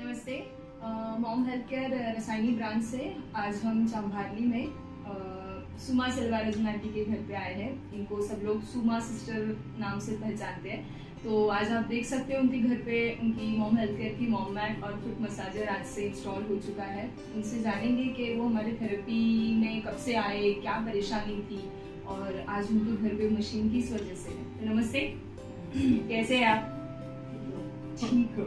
नमस्ते। Mom health care Rasayani branch से आज हम चंभारली में सुमा सेल्वाराजन आंटी के घर पे आए हैं। इनको सब लोग सुमा सिस्टर नाम से पहचानते हैं। तो आज आप देख सकते हैं उनके घर पे उनकी मॉम हेल्थ केयर की मॉम मैट और फुट मसाजर आज से इंस्टॉल हो चुका है। उनसे जानेंगे कि वो हमारे थेरेपी में कब से आए, क्या परेशानी थी और आज उनके घर पे मशीन किस वजह से है। तो नमस्ते, कैसे हैं आप? ठीक हो।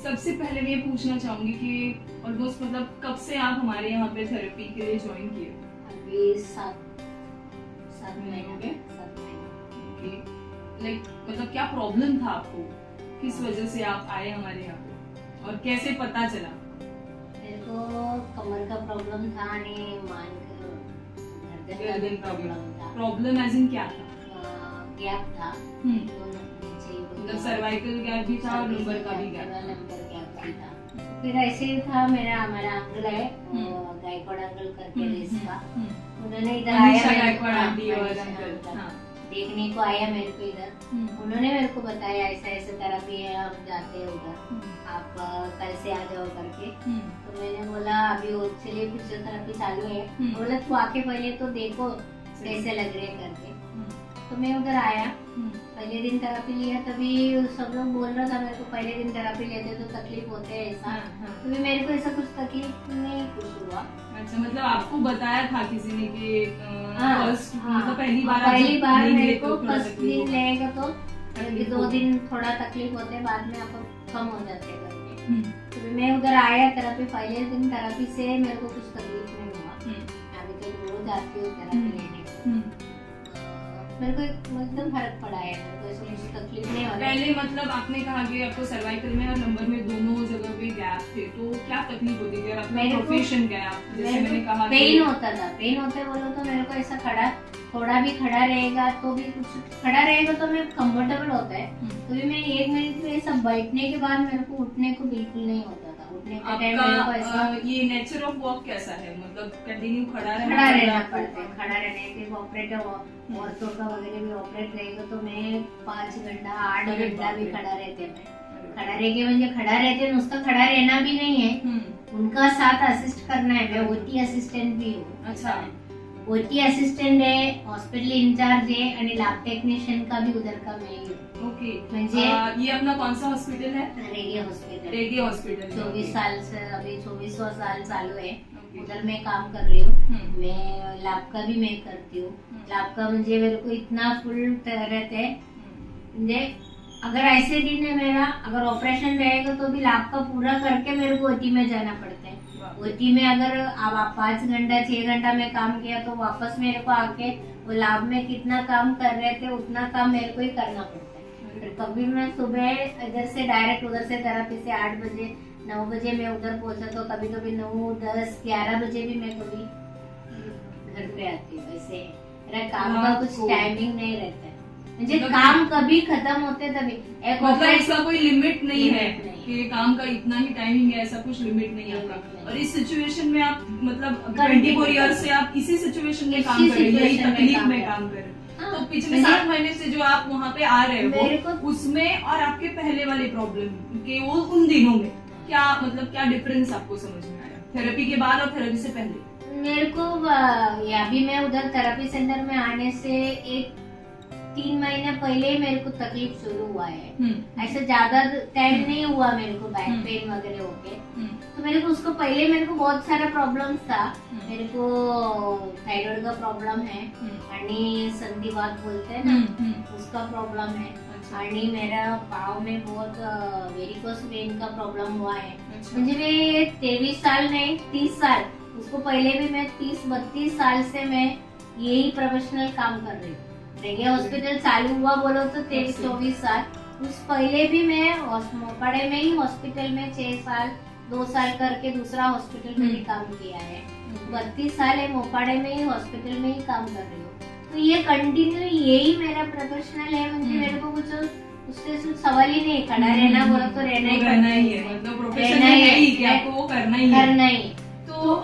सबसे पहले मैं ये पूछना चाहूंगी कि ऑलमोस्ट मतलब कब से आप हमारे यहाँ पे थेरेपी के लिए ज्वाइन किए? अभी 7 महीने हो गए। 7 महीने। लाइक मतलब क्या प्रॉब्लम था आपको, किस वजह से आप आए हमारे यहाँ पे और कैसे पता चला? मेरे को कमर का प्रॉब्लम था आणि मान गर्दन का प्रॉब्लम था। प्रॉब्लम एज इन क्या था? गैप था दोनों नीचे, मतलब सर्वाइकल गैप भी था और लंबर का भी गैप था। फिर ऐसे ही था। हमारा अंकल है गायकवाड़ अंकल करके इसका, उन्होंने इधर आया देखने को आया मेरे को इधर। उन्होंने मेरे को बताया ऐसा ऐसा थेरेपी है, हम जाते हैं उधर, आप कल से आ जाओ करके। तो मैंने बोला अभी वो चलिए फिजियोथेरेपी चालू है, बोला तू आके पहले तो देखो कैसे लग रहे करके। तो मैं उधर आया, पहले दिन थेरेपी लिया, तभी सब लोग बोल रहा था मेरे को पहले दिन थेरेपी लेते तो तकलीफ होते है ऐसा। तभी मेरे को ऐसा कुछ तकलीफ नहीं कुछ हुआ। अच्छा, मतलब आपको बताया था किसी ने कि मतलब पहली बार मेरे को फर्स्ट दिन लेगा तो 2 दिन थोड़ा तकलीफ होते हैं, बाद में आपको कम हो जाते हैं करके। तो मैं उधर आया थेरेपी, पहले दिन थेरेपी से मेरे को कुछ तकलीफ नहीं हुआ। अभी तो रोज आती हूँ थेरेपी लेने को, मेरे को एकदम फर्क पड़ा है, मेरे को ऐसा कुछ तकलीफ नहीं हो रही। पहले मतलब आपने कहा कि आपको सर्वाइकल में और लंबर में दोनों जगह पे गैप थे, तो क्या तकलीफ होती थी? आपका प्रोफेशन क्या है? जैसे मैंने कहा पेन होता था। पेन होते बोलो तो मेरे को ऐसा थोड़ा भी खड़ा रहेगा तो भी कुछ खड़ा रहेगा तो मैं कंफर्टेबल होता है। तो भी मैं 1 मिनट में सब बैठने के बाद मेरे को उठने को बिल्कुल नहीं होता था। उठने का टाइम मेरे को ऐसा ये नेचर ऑफ वर्क कैसा है? मतलब कंटिन्यू खड़ा रहना पड़ता है। खड़ा रहने के ऑपरेटर औरतों का वगैरह भी ऑपरेट रहेगा तो मैं 5 घंटा 8 घंटा भी खड़ा रहते। मैं खड़ा रह के म्हणजे खड़ा रहते, नुसतं खड़ा रहना भी नहीं है, उनका साथ असिस्ट करना है। मैं ओटी असिस्टेंट भी हूँ। अच्छा, ओटी असिस्टेंट है, हॉस्पिटल इंचार्ज है आणि लॅब टेक्निशियन का भी उधर का मैं ही हूँ। ओके, म्हणजे ये अपना कौन सा हॉस्पिटल है? रेगी हॉस्पिटल। रेगी हॉस्पिटल 24 साल से, अभी 24वां साल चालू है। उधर मैं काम कर रही हूँ। मैं लैब का भी मैं करती हूँ। लैब का म्हणजे मेरे को इतना फुल रहते है, म्हणजे अगर ऐसे दिन है मेरा, अगर ऑपरेशन रहेगा तो भी लैब का पूरा करके मेरे को ओटी में जाना पड़ता है। ओटी में अगर आप 5 घंटा 6 घंटा में काम किया तो वापस मेरे को आके वो लैब में कितना काम कर रहे थे उतना काम मेरे को ही करना पड़ता है। फिर कभी मैं सुबह इधर से डायरेक्ट उधर से थेरेपी से 8 बजे 9 बजे मैं उधर पहुंचा, तो कभी कभी 9, 10, 11 बजे भी मैं कभी घर पे आती हूँ। ऐसे मेरा काम का कुछ टाइमिंग नहीं रहता है, मुझे काम कभी खत्म होते तभी। मतलब इसका कोई लिमिट नहीं है कि काम का इतना ही टाइमिंग है, ऐसा कुछ लिमिट नहीं है आपका। और इस सिचुएशन में आप मतलब 24 ईयर्स से आप इसी सिचुएशन में काम कर रहे हैं, यही तकलीफ में काम कर रहे हैं। तो पिछले 7 महीने से जो आप वहाँ पे आ रहे हो उसमें और आपके पहले वाले प्रॉब्लम के वो उन दिनों में क्या मतलब क्या डिफरेंस आपको समझ में आया थेरेपी के बाद और थेरेपी से पहले? मेरे को अभी मैं उधर थेरेपी सेंटर में आने से 3 महीने पहले ही मेरे को तकलीफ शुरू हुआ है। ऐसा ज्यादा टाइम नहीं हुआ मेरे को बैक पेन वगैरह होके। तो मेरे को उसको पहले मेरे को बहुत सारा प्रॉब्लम्स था। मेरे को थायराइड का प्रॉब्लम है आणि संधिवात बोलते हैं ना, उसका प्रॉब्लम है। आणि मेरा पाँव में बहुत वेरिकोस वेन का प्रॉब्लम हुआ है। म्हणजे मैं 23 साल नहीं 30 साल, उसको पहले भी मैं 30-32 साल से मैं यही प्रोफेशनल काम कर रही हूँ। रेगी हॉस्पिटल चालू हुआ बोलो तो 23-24 साल, उस पहले भी मैं मोपाड़े में ही हॉस्पिटल में 6 साल 2 साल करके दूसरा हॉस्पिटल में भी काम किया है। 32 साल है मोपाड़े में ही हॉस्पिटल में ही काम कर रही हूँ। तो ये कंटिन्यू यही मेरा प्रोफेशनल है। मुझे मेरे को कुछ उससे सवाल ही नहीं, खड़ा रहना बोलो तो रहना ही है, मतलब प्रोफेशन है ही कि आपको वो करना ही है। तो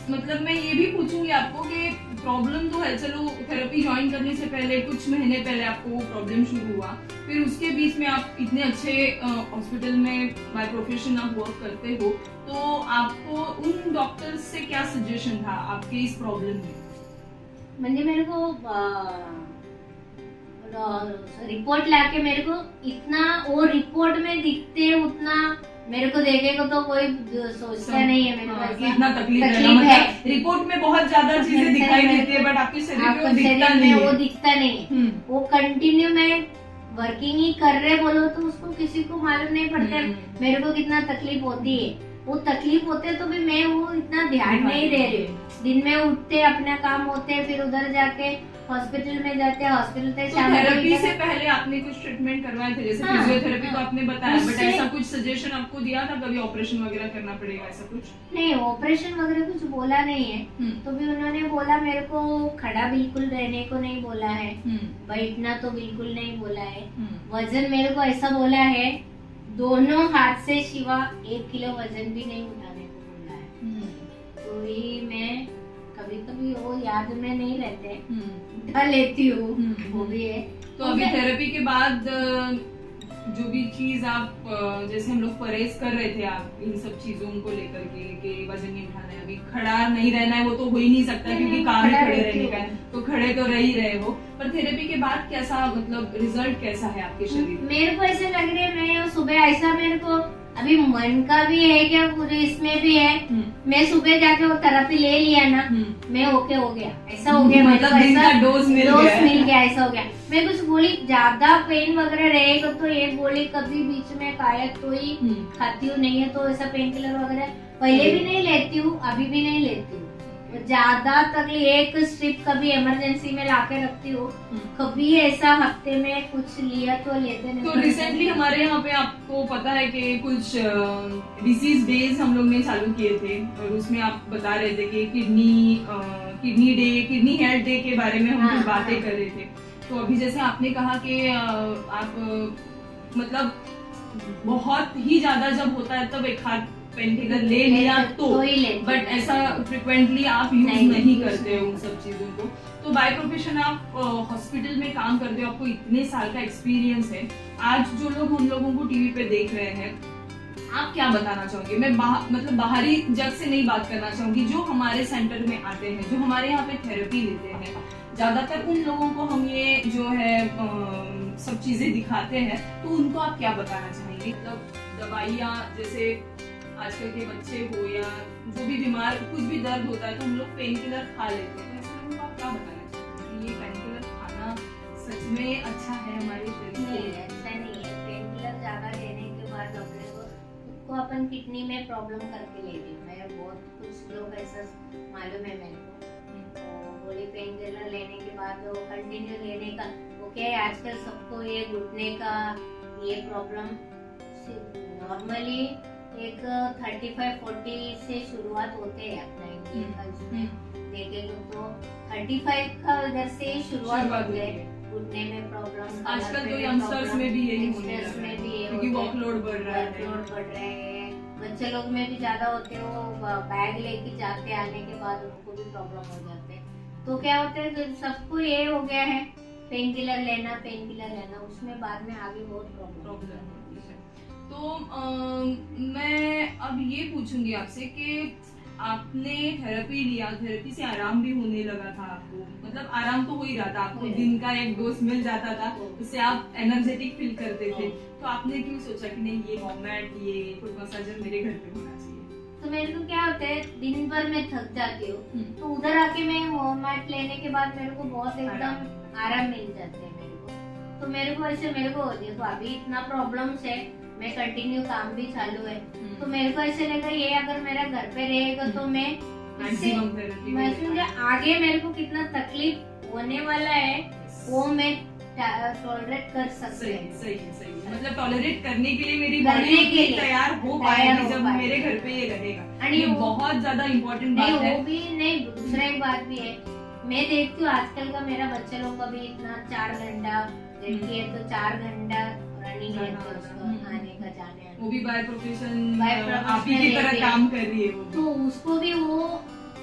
मतलब मैं ये भी पूछूंगी आपको कि प्रॉब्लम तो है, चलो थेरेपी ज्वाइन करने से पहले कुछ महीने पहले आपको वो प्रॉब्लम शुरू हुआ, फिर उसके बीच में आप इतने अच्छे हॉस्पिटल में बाय प्रोफेशन आप वर्क करते हो, तो आपको उन डॉक्टर से क्या सजेशन था आपके इस प्रॉब्लम में? म्हणजे मेरे को रिपोर्ट लाके मेरे को इतना वो रिपोर्ट में दिखते उतना मेरे को देखेगा तो कोई सोचता नहीं है मेरे को इतना तकलीफ है। रिपोर्ट में बहुत ज्यादा चीजें दिखाई देती है बट आपके शरीर में वो दिखता नहीं है। वो कंटिन्यू में वर्किंग ही कर रहे बोलो तो उसको किसी को मालूम नहीं पड़ता मेरे को कितना तकलीफ होती है। वो तकलीफ होते तो भी मैं वो इतना ध्यान नहीं दे रही हूँ। दिन में उठते अपना काम होते फिर उधर जाके हॉस्पिटल में जाते, हॉस्पिटल से थेरेपी से पहले आपने कुछ ट्रीटमेंट करवाए थे, जैसे फिजियोथेरेपी तो आपने बताया, बट ऐसा कुछ सजेशन आपको दिया था कभी ऑपरेशन वगैरह करना पड़ेगा ऐसा कुछ? नहीं, ऑपरेशन वगैरह कुछ बोला नहीं है। तो भी उन्होंने बोला मेरे को खड़ा बिल्कुल रहने को नहीं बोला है, बैठना तो बिल्कुल नहीं बोला है। वजन मेरे को ऐसा बोला है दोनों हाथ से सिवा 1 किलो वजन भी नहीं उठाने को बोला है। तो ये मैं कभी कभी वो याद में नहीं रहते, उठा लेती हूँ, वो भी है। तो अभी थेरेपी के बाद जो भी चीज आप जैसे हम लोग परहेज कर रहे थे आप इन सब चीजों को लेकर के कि वजन नहीं उठाना है, अभी खड़ा नहीं रहना है, वो तो हो ही नहीं सकता क्योंकि काम ही खड़े रहने का है, तो खड़े तो रह ही रहे हो। पर थेरेपी के बाद कैसा मतलब रिजल्ट कैसा है आपके शरीर? मेरे को ऐसे लग रहा है मैं सुबह ऐसा मेरे को अभी मन का भी है क्या पूरे इसमें भी है। मैं सुबह जाके वो थेरेपी ले लिया ना, मैं ओके हो गया, ऐसा हो गया, मतलब ऐसा डोज मिल गया, ऐसा हो गया। मैं कुछ गोली ज्यादा पेन वगैरह रहेगा तो एक गोली कभी बीच में खाया तो ही खाती हूँ, नहीं है तो ऐसा पेन किलर वगैरह पहले भी नहीं लेती हूँ, अभी भी नहीं लेती हूँ। ज्यादा तकलीफ एक स्ट्रिप कभी इमरजेंसी में लाके रखती हूँ, कभी ऐसा हफ्ते में कुछ लिया तो लेते नहीं। तो रिसेंटली हमारे यहाँ पे आपको पता है कि कुछ डिसीज डेज हम लोग ने चालू किए थे और उसमें आप बता रहे थे कि kidney day, kidney health day के बारे में हम कुछ बातें कर रहे थे। तो अभी जैसे आपने कहा कि आप मतलब बहुत ही ज्यादा जब होता है तब एक हाथ पेन किलर ले लिया तो बट ऐसा फ्रिक्वेंटली आप यूज नहीं करते हो उन सब चीजों को। तो बाय प्रोफेशन आप हॉस्पिटल में काम करते हो, आपको इतने साल का एक्सपीरियंस है। आज जो लोग हम लोगों को टीवी पे देख रहे हैं, आप क्या बताना चाहोगे? मैं मतलब बाहरी जग से नहीं बात करना चाहूंगी, जो हमारे सेंटर में आते हैं, जो हमारे यहाँ पे थेरेपी लेते हैं, ज्यादातर उन लोगों को हम ये जो है सब चीजें दिखाते हैं, तो उनको आप क्या बताना चाहेंगे? मतलब दवाइयाँ जैसे आजकल के बच्चे हो या जो भी बीमार कुछ भी दर्द होता है तो हम लोग पेन किलर खा लेते हैं, ऐसे लोगों को आप क्या बताना चाहेंगे? ये पेन किलर खाना सच में अच्छा है हमारे शरीर के लिए? अच्छा नहीं है। पेन किलर ज्यादा लेने के बाद अपने को अपन किडनी में प्रॉब्लम करके ले ली। मैं बहुत कुछ लोग ऐसा मालूम है मेरे को, गोली पेन किलर लेने के बाद कंटिन्यू लेने का ओके। आजकल सबको ये घुटने का ये प्रॉब्लम नॉर्मली एक 35-40 से शुरुआत होते हैं अपना इंडिया में देखेंगे तो 35 का उधर से शुरुआत होती है घुटने में प्रॉब्लम। आजकल तो यंगस्टर्स में भी यही होने लगा है क्योंकि वर्कलोड बढ़ रहा है। बच्चे लोग में भी ज्यादा होते हैं, वो बैग लेके जाते आने के बाद उनको भी प्रॉब्लम हो जाते हैं। तो क्या होता है तो सबको ये हो गया है पेन किलर लेना, उसमें बाद में आगे बहुत प्रॉब्लम। तो मैं अब ये पूछूंगी आपसे कि आपने थेरेपी लिया, थेरेपी से आराम भी होने लगा था आपको, मतलब आराम तो हो ही रहा था, आपको दिन का एक डोज मिल जाता था, उससे आप एनर्जेटिक फील करते थे। तो आपने क्यों सोचा कि नहीं ये मॉमेट, ये फुट मसाजर मेरे घर पे होना चाहिए? तो मेरे को क्या होता है दिन भर में थक जाती हूँ, तो उधर आके मैं मॉमेट लेने के बाद मेरे को बहुत एकदम आराम मिल जाते हैं मेरे को। तो मेरे को देखो अभी इतना प्रॉब्लम्स है, मैं कंटिन्यू काम भी चालू है, तो मेरे को ऐसे लगा ये अगर मेरा घर पे रहेगा तो मैं आगे मेरे को कितना तकलीफ होने वाला है वो मैं टॉलरेट कर सकती हूँ। सही मतलब टॉलरेट करने के लिए मेरी बॉडी तैयार हो पाएगी जब मेरे घर पे ये रहेगा। ये बहुत ज्यादा इम्पोर्टेंट बात है। वो भी नहीं, दूसरा एक बात भी है, मैं देखती हूँ आजकल का मेरा बच्चे लोग का भी इतना 4 घंटा लड़की है तो 4 घंटा रनिंग है तो उसको आने का जाने, वो भी बाय प्रोफेशन आप ही की तरह काम कर रही है वो। तो उसको भी वो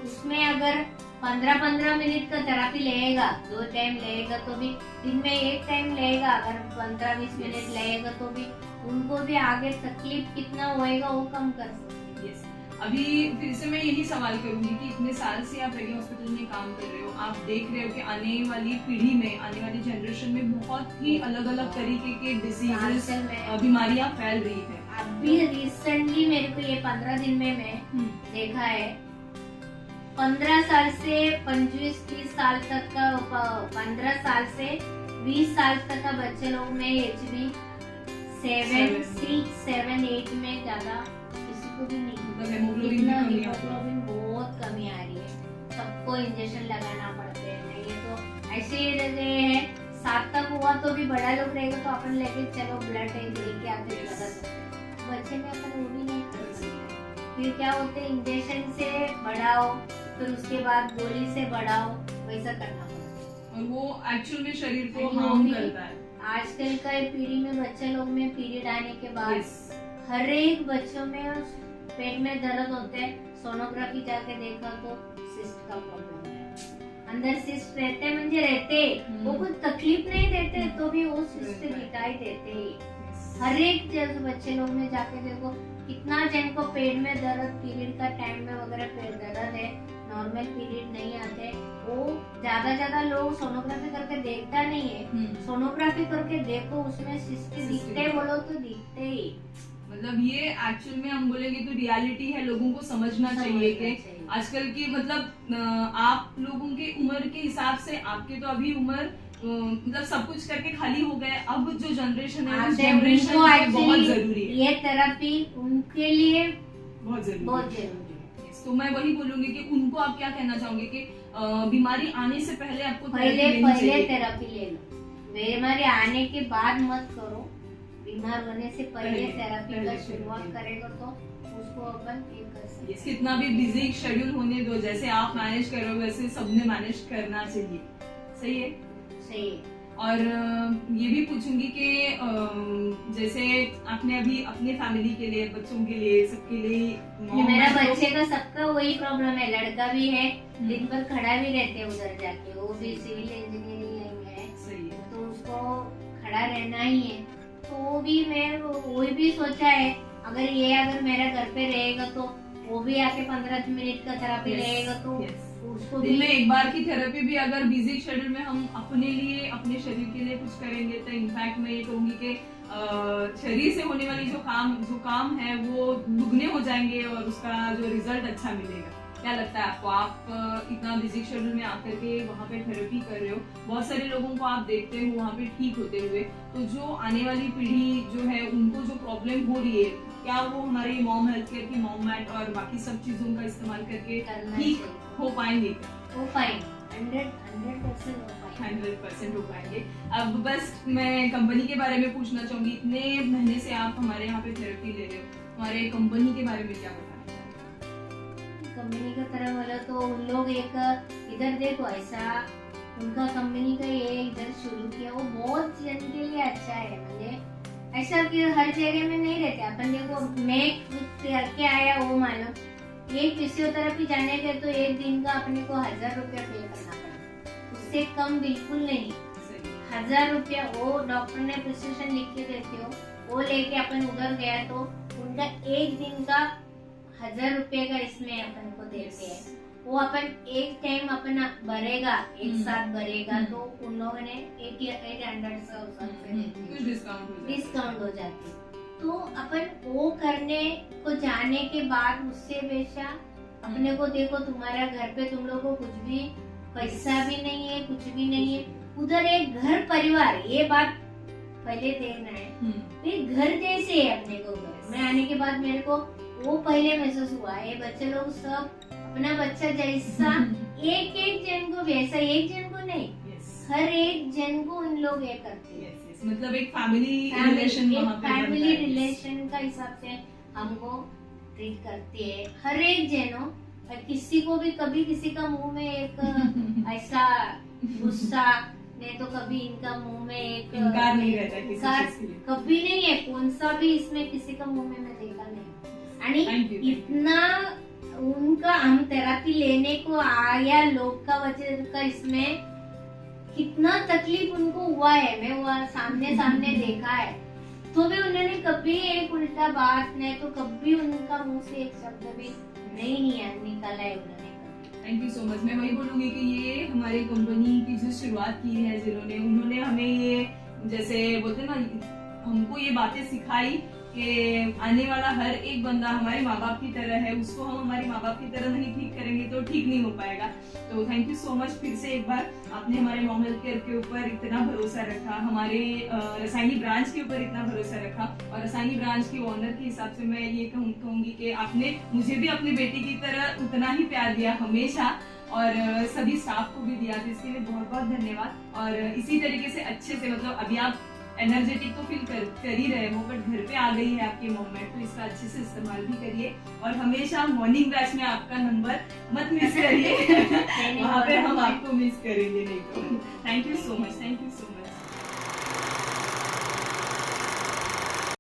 उसमें अगर 15-15 मिनट का थेरेपी लेगा, 2 टाइम लेगा तो भी, दिन में 1 टाइम लेगा, अगर 15-20 मिनट लेगा तो भी उनको भी आगे तकलीफ कितना होएगा वो कम कर सकते। Yes. अभी फिर से मैं यही सवाल करूंगी कि इतने साल से आप रेडी हॉस्पिटल में काम कर रहे हो, आप देख रहे हो कि आने वाली पीढ़ी में, आने वाली जनरेशन में बहुत ही अलग अलग तरीके के डिसीजेस, बीमारियां फैल रही है। अभी रिसेंटली मेरे को ये 15 दिन में मैं देखा है, 15 साल से 25-30 साल तक का, 15 साल से 20 साल तक का बच्चे लोग में HB 7, 6, 7, 8 में ज्यादा किसी को भी नहीं, हीमोग्लोबिन बहुत कमी आ रही है, सबको इंजेक्शन लगाना पड़ते हैं। नहीं तो ऐसे ही रह गए हैं, 7 तक हुआ तो भी बड़ा लोग रहेगा तो अपन लेके चलो ब्लड टेस्ट लेके आके लगा सकते हैं, बच्चे में अपन वो भी नहीं कर सकते। फिर क्या होते हैं, इंजेक्शन से बढ़ाओ, फिर उसके बाद गोली से बढ़ाओ, वैसा करना पड़ता है और वो एक्चुअल में शरीर को हार्म करता है। आजकल का पीढ़ी में बच्चे लोग में पीरियड आने के बाद हर एक बच्चों में पेट में दर्द होते हैं, सोनोग्राफी जाके देखा तो सिस्ट का प्रॉब्लम है, अंदर सिस्ट रहते म्हणजे रहते, वो कुछ तकलीफ नहीं देते तो भी वो सिस्ट दिखाई देते ही। हर एक जैसे बच्चे लोग में जाके देखो कितना जन को पेट में दर्द, पीरियड का टाइम में वगैरह पेट दर्द है, नॉर्मल पीरियड नहीं आते, वो ज्यादा लोग सोनोग्राफी करके देखता नहीं है, सोनोग्राफी करके देखो उसमें सिस्ट दिखते बोलो तो दिखते ही। मतलब ये एक्चुअल में हम बोलेंगे तो रियलिटी है, लोगों को समझना चाहिए कि आजकल की मतलब आप लोगों की उम्र के हिसाब से, आपके तो अभी उम्र मतलब सब कुछ करके खाली हो गए, अब जो जनरेशन है उस जनरेशन को बहुत जरूरी है ये थेरेपी, उनके लिए बहुत जरूरी है। तो मैं वही बोलूंगी कि उनको आप क्या कहना चाहोगे कि बीमारी आने से पहले आपको पहले थेरेपी ले लो, बीमारी आने के बाद मत करो, बीमार होने से पहले थेरेपी का शुरुआत करेगा तो उसको अपन कर सकते हैं। कितना भी बिजी शेड्यूल होने दो, जैसे आप मैनेज कर रहे हो वैसे सबने मैनेज करना चाहिए। सही है, सही है। और ये भी पूछूंगी कि जैसे आपने अभी अपने फैमिली के लिए, बच्चों के लिए, सबके लिए, मेरा बच्चे का सबका वही प्रॉब्लम है, लड़का भी है, दिन भर खड़ा भी रहते हैं उधर जाके, वो भी सिविल इंजीनियरिंग में है, सही है, तो उसको खड़ा रहना ही है, तो वो भी मैं वही भी सोचा है, अगर मेरा घर पे रहेगा तो वो भी आके 15 मिनट का थेरेपी लेगा तो उसको दिन में एक बार की थेरेपी भी अगर बिजी शेड्यूल में हम अपने लिए, अपने शरीर के लिए कुछ करेंगे तो इनफैक्ट मैं ये कहूंगी कि शरीर से होने वाली जो काम है वो दुगने हो जाएंगे और उसका जो रिजल्ट अच्छा मिलेगा। क्या लगता है आपको? आप इतना बिजी शेड्यूल में आकर के वहाँ पे थेरेपी कर रहे हो, बहुत सारे लोगों को आप देखते हो वहाँ पे ठीक होते हुए, तो जो आने वाली पीढ़ी जो है उनको जो प्रॉब्लम हो रही है, क्या वो हमारे मॉम हेल्थ केयर की मॉम मैट और बाकी सब चीजों का इस्तेमाल करके ठीक हो पाएंगे? हो पाएंगे, 100% हो पाएंगे। अब बस मैं कंपनी के बारे में पूछना चाहूंगी, इतने महीने से आप हमारे यहाँ पे थेरेपी ले रहे हो, हमारे कंपनी के बारे में क्या बताना चाहोगे? कंपनी का तरह बोला तो उन लोग एक इधर देखो, ऐसा उनका कंपनी का ये इधर शुरू किया, वो बहुत जन के लिए अच्छा है, म्हणजे ऐसा कि हर जगह में नहीं रहते अपन। देखो मैं करके आया, वो मानो ये फिजियोथेरेपी जाने के तो एक दिन का अपने को 1000 रुपया पे करना पड़ता, उससे कम बिल्कुल नहीं। 1000 रुपया वो डॉक्टर ने प्रिस्क्रिप्शन लिख के देते हो, वो लेके अपन उधर गया तो उनका एक दिन का 1000 रुपये का इसमें अपन को देते हैं। वो अपन एक टाइम अपन भरेगा, एक साथ भरेगा तो उन लोगों ने 800 से डिस्काउंट हो जाती। तो अपन वो करने को जाने के बाद उससे बेचा अपने को देखो, तुम्हारा घर पे तुम लोगों को कुछ भी पैसा भी नहीं है, कुछ भी नहीं है, उधर एक घर परिवार, ये बात पहले देखना है, फिर घर जैसे है अपने को। घर में आने के बाद मेरे को वो पहले महसूस हुआ है, बच्चे लोग सब अपना बच्चा जैसा एक जन को, वैसा एक जन को नहीं, हर एक जन को उन लोग ये करते हैं। मतलब एक फैमिली रिलेशन का हिसाब से हमको ट्रीट करते हैं, हर एक जनो। किसी को भी कभी किसी का मुंह में एक ऐसा गुस्सा नहीं, तो कभी इनका मुंह में एक इनकार नहीं रहता, किसी कभी नहीं है, कौन सा भी इसमें किसी का मुंह में मैं देखा नहीं। आणि इतना उनका हम थेरापी लेने को आया लोग का वजह का इसमें कितना तकलीफ उनको हुआ है, मैं वो सामने देखा है, तो भी उन्होंने कभी एक उल्टा बात नहीं, तो कभी उनका मुंह से एक शब्द भी नहीं निकाला है उन्होंने। Thank you so much. मैं वही बोलूंगी कि ये हमारी कंपनी की जो शुरुआत की है जिन्होंने, उन्होंने हमें ये जैसे बोलते हैं ना, हमको ये बातें सिखाई कि आने वाला हर एक बंदा हमारे माँ बाप की तरह है, उसको हम हमारे माँ बाप की तरह नहीं ठीक करेंगे तो ठीक नहीं हो पाएगा। तो थैंक यू सो मच फिर से एक बार, आपने हमारे मॉम हेल्थ केयर के ऊपर इतना भरोसा रखा, हमारे रसायनी ब्रांच के ऊपर इतना भरोसा रखा, और रसायनी ब्रांच की ओनर के हिसाब से मैं ये कहूंगी कि आपने मुझे भी अपनी बेटी की तरह उतना ही प्यार दिया हमेशा, और सभी स्टाफ को भी दिया, तो इसके लिए बहुत बहुत धन्यवाद। और इसी तरीके से अच्छे से, मतलब अभी आप एनर्जेटिक तो फील कर ही रहे हो, बट घर पे आ गई है आपकी मोमेंट, तो इसका अच्छे से इस्तेमाल भी करिए, और हमेशा मॉर्निंग बैच में आपका नंबर मत मिस करिए वहाँ पे हम आपको मिस करेंगे नहीं तो। Thank you so much, thank you so much.